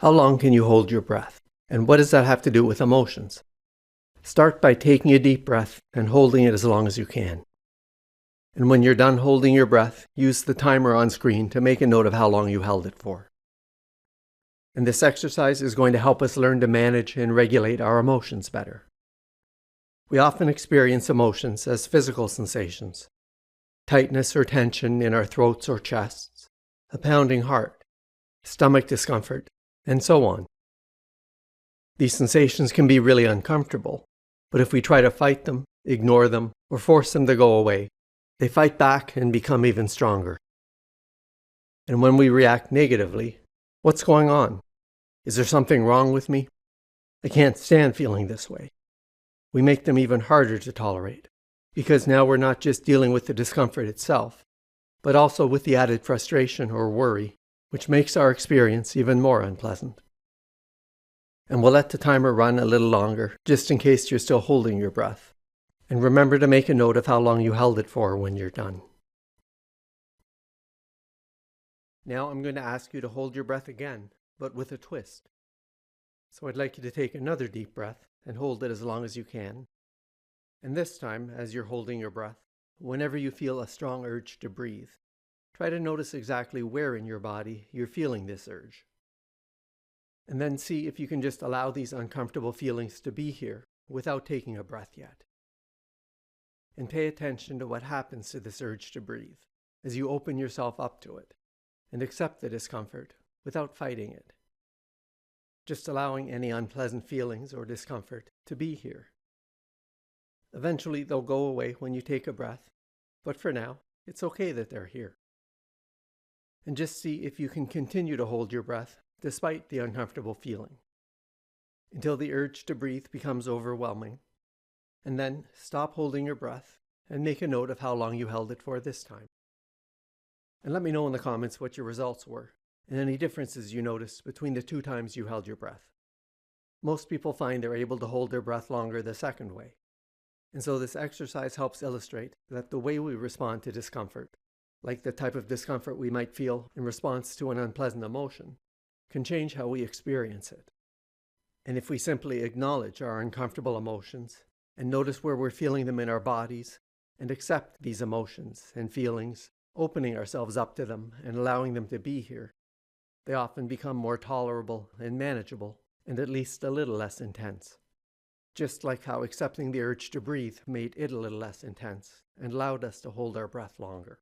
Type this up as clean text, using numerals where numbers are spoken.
How long can you hold your breath? And what does that have to do with emotions? Start by taking a deep breath and holding it as long as you can. And when you're done holding your breath, use the timer on screen to make a note of how long you held it for. And this exercise is going to help us learn to manage and regulate our emotions better. We often experience emotions as physical sensations, tightness or tension in our throats or chests, a pounding heart, stomach discomfort, and so on. These sensations can be really uncomfortable, but if we try to fight them, ignore them, or force them to go away, they fight back and become even stronger. And when we react negatively, what's going on? Is there something wrong with me? I can't stand feeling this way. We make them even harder to tolerate, because now we're not just dealing with the discomfort itself, but also with the added frustration or worry, which makes our experience even more unpleasant. And we'll let the timer run a little longer, just in case you're still holding your breath. And remember to make a note of how long you held it for when you're done. Now I'm going to ask you to hold your breath again, but with a twist. So I'd like you to take another deep breath and hold it as long as you can. And this time, as you're holding your breath, whenever you feel a strong urge to breathe, try to notice exactly where in your body you're feeling this urge. And then see if you can just allow these uncomfortable feelings to be here without taking a breath yet. And pay attention to what happens to this urge to breathe as you open yourself up to it and accept the discomfort without fighting it. Just allowing any unpleasant feelings or discomfort to be here. Eventually they'll go away when you take a breath, but for now, it's okay that they're here. And just see if you can continue to hold your breath despite the uncomfortable feeling, until the urge to breathe becomes overwhelming. And then stop holding your breath and make a note of how long you held it for this time. And let me know in the comments what your results were and any differences you noticed between the 2 times you held your breath. Most people find they're able to hold their breath longer the second way. And so this exercise helps illustrate that the way we respond to discomfort, like the type of discomfort we might feel in response to an unpleasant emotion, can change how we experience it. And if we simply acknowledge our uncomfortable emotions and notice where we're feeling them in our bodies and accept these emotions and feelings, opening ourselves up to them and allowing them to be here, they often become more tolerable and manageable and at least a little less intense. Just like how accepting the urge to breathe made it a little less intense and allowed us to hold our breath longer.